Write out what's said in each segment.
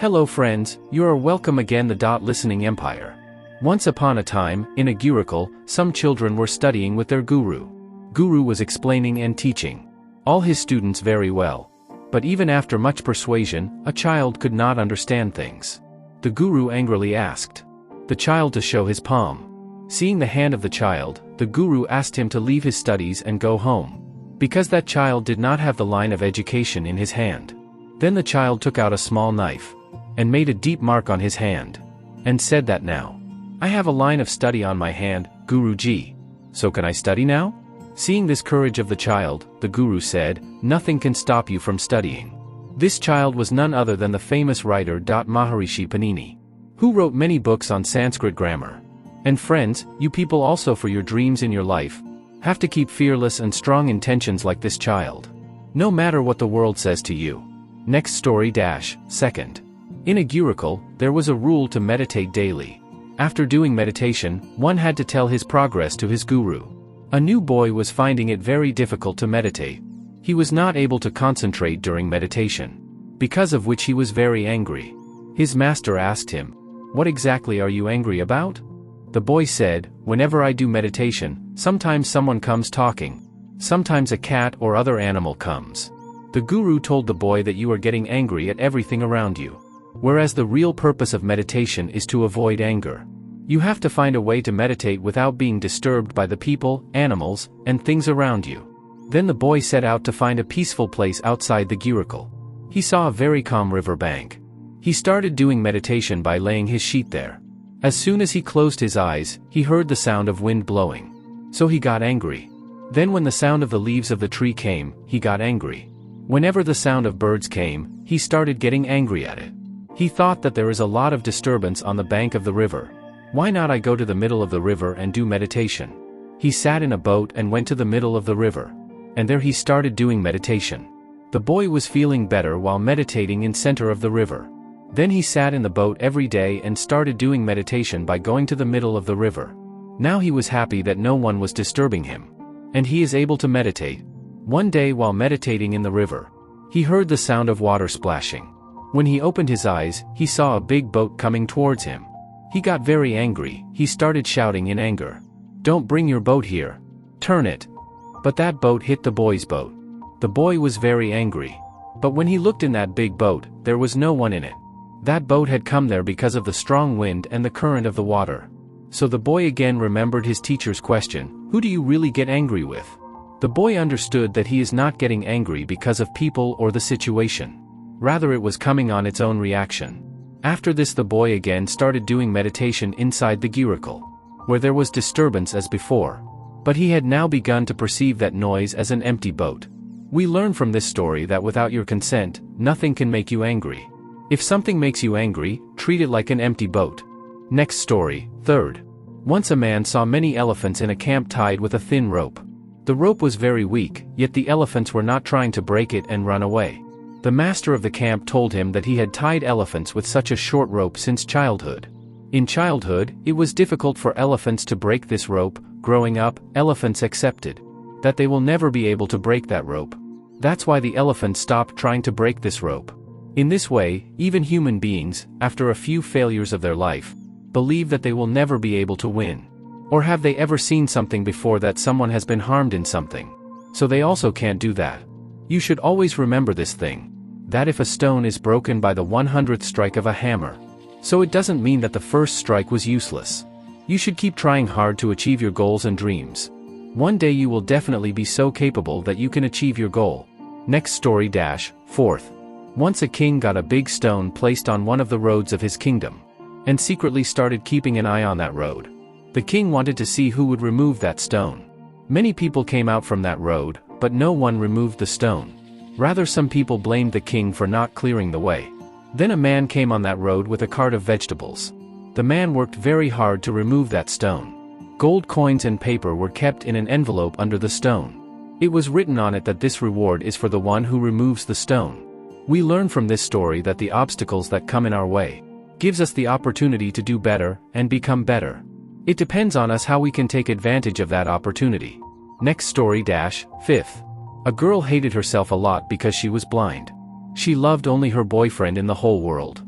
Hello friends, you are welcome again the Listening Empire. Once upon a time, in a Gurukul, some children were studying with their guru. Guru was explaining and teaching all his students very well. But even after much persuasion, a child could not understand things. The guru angrily asked the child to show his palm. Seeing the hand of the child, the guru asked him to leave his studies and go home, because that child did not have the line of education in his hand. Then the child took out a small knife and made a deep mark on his hand, and said that now I have a line of study on my hand, Guruji. So can I study now? Seeing this courage of the child, the guru said, nothing can stop you from studying. This child was none other than the famous writer Maharishi Panini, who wrote many books on Sanskrit grammar. And friends, you people also, for your dreams in your life, have to keep fearless and strong intentions like this child, no matter what the world says to you. Next story second. In a Gurukul, there was a rule to meditate daily. After doing meditation, one had to tell his progress to his guru. A new boy was finding it very difficult to meditate. He was not able to concentrate during meditation, because of which he was very angry. His master asked him, "What exactly are you angry about?" The boy said, "Whenever I do meditation, sometimes someone comes talking. Sometimes a cat or other animal comes." The guru told the boy that you are getting angry at everything around you, whereas the real purpose of meditation is to avoid anger. You have to find a way to meditate without being disturbed by the people, animals, and things around you. Then the boy set out to find a peaceful place outside the Gurukul. He saw a very calm river bank. He started doing meditation by laying his sheet there. As soon as he closed his eyes, he heard the sound of wind blowing. So he got angry. Then when the sound of the leaves of the tree came, he got angry. Whenever the sound of birds came, he started getting angry at it. He thought that there is a lot of disturbance on the bank of the river. Why not I go to the middle of the river and do meditation? He sat in a boat and went to the middle of the river. And there he started doing meditation. The boy was feeling better while meditating in center of the river. Then he sat in the boat every day and started doing meditation by going to the middle of the river. Now he was happy that no one was disturbing him, and he is able to meditate. One day while meditating in the river, he heard the sound of water splashing. When he opened his eyes, he saw a big boat coming towards him. He got very angry. He started shouting in anger, "Don't bring your boat here. Turn it." But that boat hit the boy's boat. The boy was very angry. But when he looked in that big boat, there was no one in it. That boat had come there because of the strong wind and the current of the water. So the boy again remembered his teacher's question, "Who do you really get angry with?" The boy understood that he is not getting angry because of people or the situation. Rather it was coming on its own reaction. After this the boy again started doing meditation inside the Gurukul, where there was disturbance as before. But he had now begun to perceive that noise as an empty boat. We learn from this story that without your consent, nothing can make you angry. If something makes you angry, treat it like an empty boat. Next story, third. Once a man saw many elephants in a camp tied with a thin rope. The rope was very weak, yet the elephants were not trying to break it and run away. The master of the camp told him that he had tied elephants with such a short rope since childhood. In childhood, it was difficult for elephants to break this rope. Growing up, elephants accepted that they will never be able to break that rope. That's why the elephants stopped trying to break this rope. In this way, even human beings, after a few failures of their life, believe that they will never be able to win. Or have they ever seen something before that someone has been harmed in something? So they also can't do that. You should always remember this thing, that if a stone is broken by the 100th strike of a hammer, so it doesn't mean that the first strike was useless. You should keep trying hard to achieve your goals and dreams. One day you will definitely be so capable that you can achieve your goal. Next story fourth. Once a king got a big stone placed on one of the roads of his kingdom, and secretly started keeping an eye on that road. The king wanted to see who would remove that stone. Many people came out from that road, but no one removed the stone. Rather some people blamed the king for not clearing the way. Then a man came on that road with a cart of vegetables. The man worked very hard to remove that stone. Gold coins and paper were kept in an envelope under the stone. It was written on it that this reward is for the one who removes the stone. We learn from this story that the obstacles that come in our way gives us the opportunity to do better and become better. It depends on us how we can take advantage of that opportunity. Next story fifth. A girl hated herself a lot because she was blind. She loved only her boyfriend in the whole world.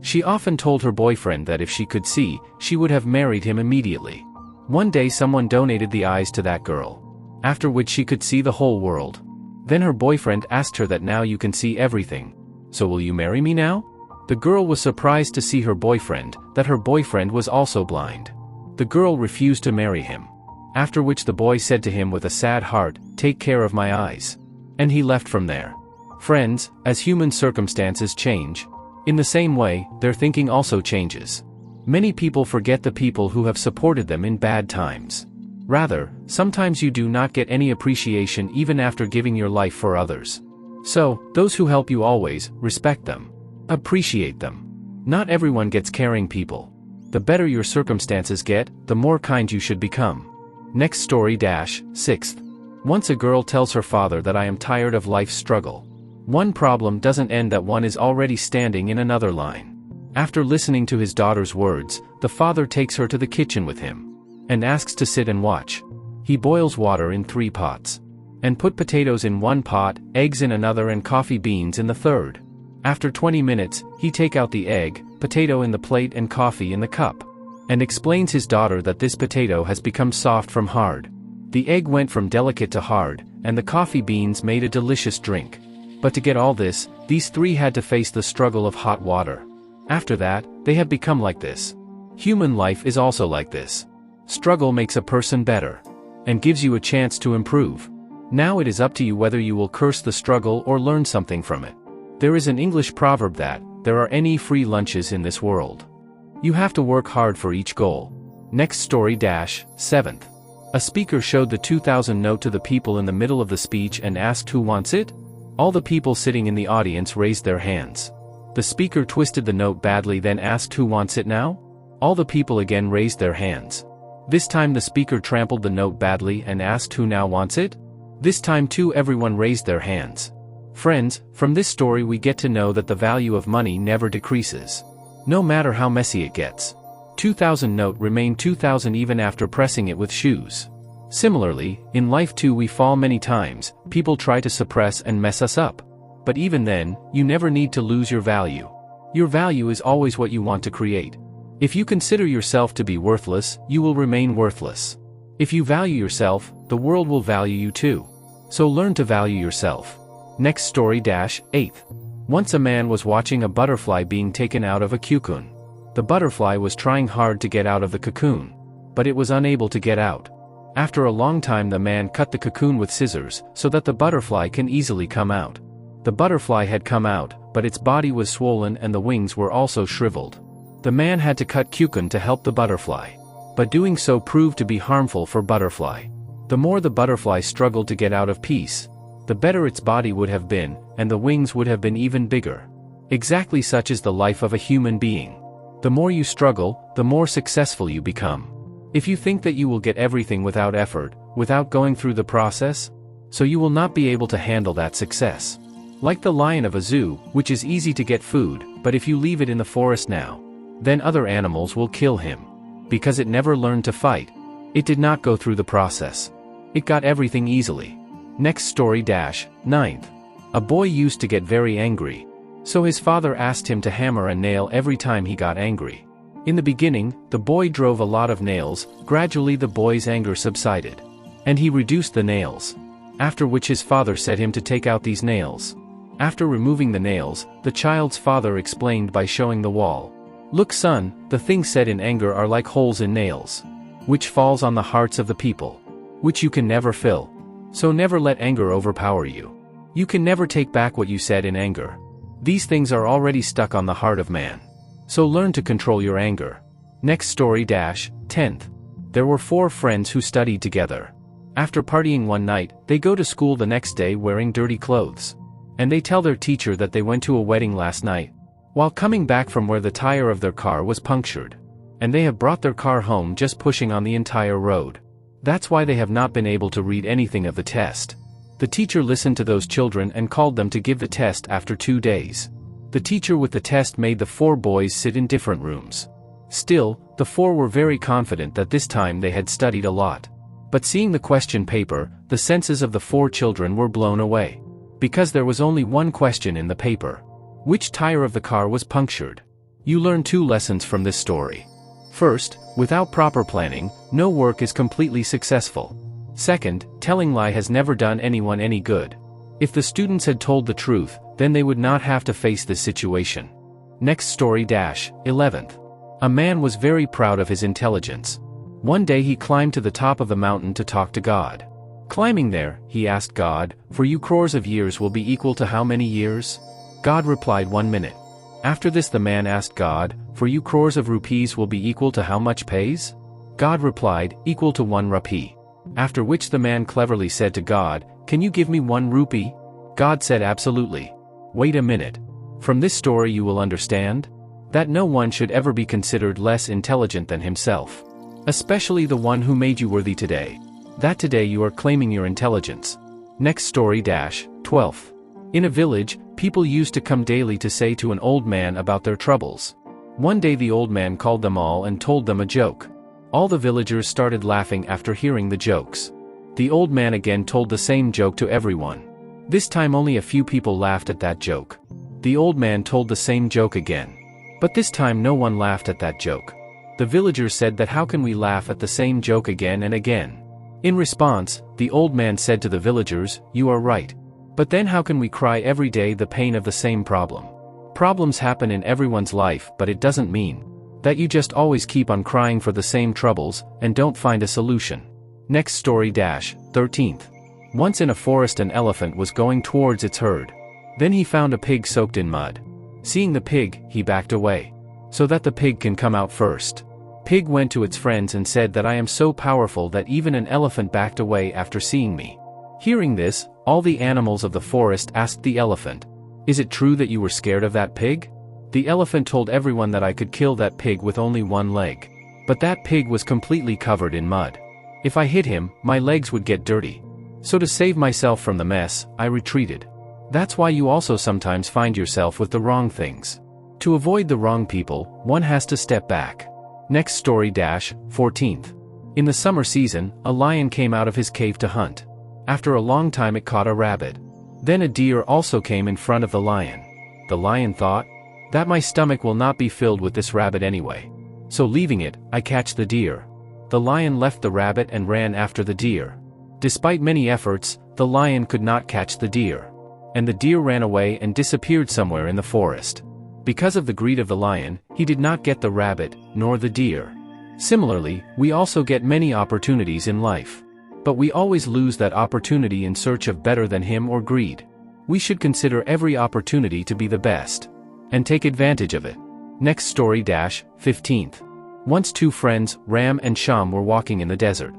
She often told her boyfriend that if she could see, she would have married him immediately. One day someone donated the eyes to that girl, after which she could see the whole world. Then her boyfriend asked her that now you can see everything. So will you marry me now? The girl was surprised to see her boyfriend, that her boyfriend was also blind. The girl refused to marry him. After which the boy said to him with a sad heart, "Take care of my eyes." And he left from there. Friends, as human circumstances change, in the same way, their thinking also changes. Many people forget the people who have supported them in bad times. Rather, sometimes you do not get any appreciation even after giving your life for others. So, those who help you always, respect them. Appreciate them. Not everyone gets caring people. The better your circumstances get, the more kind you should become. Next story - 6th. Once a girl tells her father that I am tired of life's struggle. One problem doesn't end that one is already standing in another line. After listening to his daughter's words, the father takes her to the kitchen with him and asks to sit and watch. He boils water in 3 pots and put potatoes in 1 pot, eggs in another and coffee beans in the 3rd. After 20 minutes, he take out the egg, potato in the plate and coffee in the cup, and explains his daughter that this potato has become soft from hard. The egg went from delicate to hard, and the coffee beans made a delicious drink. But to get all this, these 3 had to face the struggle of hot water. After that, they have become like this. Human life is also like this. Struggle makes a person better, and gives you a chance to improve. Now it is up to you whether you will curse the struggle or learn something from it. There is an English proverb that, there are any free lunches in this world. You have to work hard for each goal. Next story - 7th. A speaker showed the 2,000 note to the people in the middle of the speech and asked who wants it? All the people sitting in the audience raised their hands. The speaker twisted the note badly then asked who wants it now? All the people again raised their hands. This time the speaker trampled the note badly and asked who now wants it? This time too everyone raised their hands. Friends, from this story we get to know that the value of money never decreases. No matter how messy it gets. 2,000 note remain 2,000 even after pressing it with shoes. Similarly, in life too we fall many times, people try to suppress and mess us up. But even then, you never need to lose your value. Your value is always what you want to create. If you consider yourself to be worthless, you will remain worthless. If you value yourself, the world will value you too. So learn to value yourself. Next story - 8th. Once a man was watching a butterfly being taken out of a cocoon. The butterfly was trying hard to get out of the cocoon, but it was unable to get out. After a long time the man cut the cocoon with scissors, so that the butterfly can easily come out. The butterfly had come out, but its body was swollen and the wings were also shriveled. The man had to cut cocoon to help the butterfly. But doing so proved to be harmful for butterfly. The more the butterfly struggled to get out of piece, the better its body would have been, and the wings would have been even bigger. Exactly such is the life of a human being. The more you struggle, the more successful you become. If you think that you will get everything without effort, without going through the process, so you will not be able to handle that success. Like the lion of a zoo, which is easy to get food, but if you leave it in the forest now, then other animals will kill him. Because it never learned to fight. It did not go through the process. It got everything easily. Next story - 9th. A boy used to get very angry. So his father asked him to hammer a nail every time he got angry. In the beginning, the boy drove a lot of nails, gradually the boy's anger subsided. And he reduced the nails. After which his father said him to take out these nails. After removing the nails, the child's father explained by showing the wall. Look son, the things said in anger are like holes in nails, which falls on the hearts of the people, which you can never fill. So never let anger overpower you. You can never take back what you said in anger. These things are already stuck on the heart of man. So learn to control your anger. Next story - 10th. There were 4 friends who studied together. After partying one night, they go to school the next day wearing dirty clothes. And they tell their teacher that they went to a wedding last night, while coming back from where the tire of their car was punctured. And they have brought their car home just pushing on the entire road. That's why they have not been able to read anything of the test. The teacher listened to those children and called them to give the test after 2 days. The teacher with the test made the 4 boys sit in different rooms. Still, the 4 were very confident that this time they had studied a lot. But seeing the question paper, the senses of the 4 children were blown away. Because there was only one question in the paper. Which tire of the car was punctured? You learn two lessons from this story. First, without proper planning, no work is completely successful. Second, telling lie has never done anyone any good. If the students had told the truth, then they would not have to face this situation. Next story 11th. A man was very proud of his intelligence. One day he climbed to the top of the mountain to talk to God. Climbing there, he asked God, "For you crores of years will be equal to how many years?" God replied, 1 minute. After this the man asked God, "For you crores of rupees will be equal to how much pays?" God replied, "Equal to 1 rupee." After which the man cleverly said to God, "Can you give me 1 rupee?" God said, "Absolutely." Wait a minute. From this story you will understand that no one should ever be considered less intelligent than himself. Especially the one who made you worthy today. That today you are claiming your intelligence. Next story 12th. In a village, people used to come daily to say to an old man about their troubles. One day the old man called them all and told them a joke. All the villagers started laughing after hearing the jokes. The old man again told the same joke to everyone. This time only a few people laughed at that joke. The old man told the same joke again. But this time no one laughed at that joke. The villagers said that how can we laugh at the same joke again and again? In response, the old man said to the villagers, "You are right. But then how can we cry every day the pain of the same problem? Problems happen in everyone's life, but it doesn't mean that you just always keep on crying for the same troubles, and don't find a solution." Next story 13th. Once in a forest an elephant was going towards its herd. Then he found a pig soaked in mud. Seeing the pig, he backed away, so that the pig can come out first. Pig went to its friends and said that I am so powerful that even an elephant backed away after seeing me. Hearing this, all the animals of the forest asked the elephant, "Is it true that you were scared of that pig?" The elephant told everyone that I could kill that pig with only 1 leg. But that pig was completely covered in mud. If I hit him, my legs would get dirty. So to save myself from the mess, I retreated. That's why you also sometimes find yourself with the wrong things. To avoid the wrong people, one has to step back. Next story 14th. In the summer season, a lion came out of his cave to hunt. After a long time it caught a rabbit. Then a deer also came in front of the lion. The lion thought, that my stomach will not be filled with this rabbit anyway. So leaving it, I catch the deer. The lion left the rabbit and ran after the deer. Despite many efforts, the lion could not catch the deer. And the deer ran away and disappeared somewhere in the forest. Because of the greed of the lion, he did not get the rabbit, nor the deer. Similarly, we also get many opportunities in life. But we always lose that opportunity in search of better than him or greed. We should consider every opportunity to be the best, and take advantage of it. Next story 15th. Once 2 friends, Ram and Sham, were walking in the desert.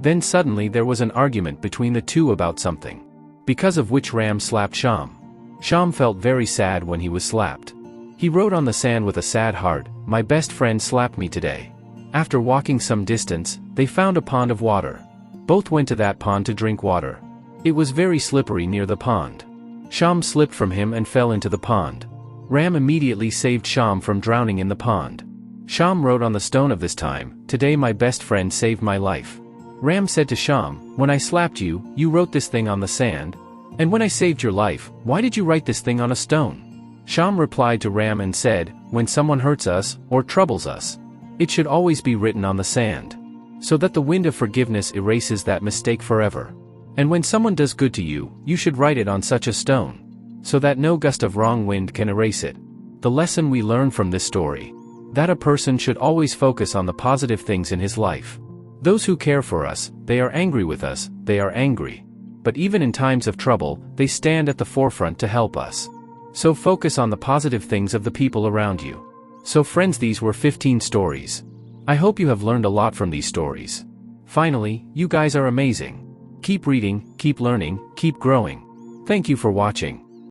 Then suddenly there was an argument between the two about something, because of which Ram slapped Sham. Sham felt very sad when he was slapped. He wrote on the sand with a sad heart, "My best friend slapped me today." After walking some distance, they found a pond of water. Both went to that pond to drink water. It was very slippery near the pond. Sham slipped from him and fell into the pond. Ram immediately saved Sham from drowning in the pond. Sham wrote on the stone of this time, "Today my best friend saved my life." Ram said to Sham, "When I slapped you, you wrote this thing on the sand. And when I saved your life, why did you write this thing on a stone?" Sham replied to Ram and said, "When someone hurts us, or troubles us, it should always be written on the sand, so that the wind of forgiveness erases that mistake forever. And when someone does good to you, you should write it on such a stone, so that no gust of wrong wind can erase it." The lesson we learn from this story, that a person should always focus on the positive things in his life. Those who care for us, they are angry with us, they are angry. But even in times of trouble, they stand at the forefront to help us. So focus on the positive things of the people around you. So friends, these were 15 stories. I hope you have learned a lot from these stories. Finally, you guys are amazing. Keep reading, keep learning, keep growing. Thank you for watching.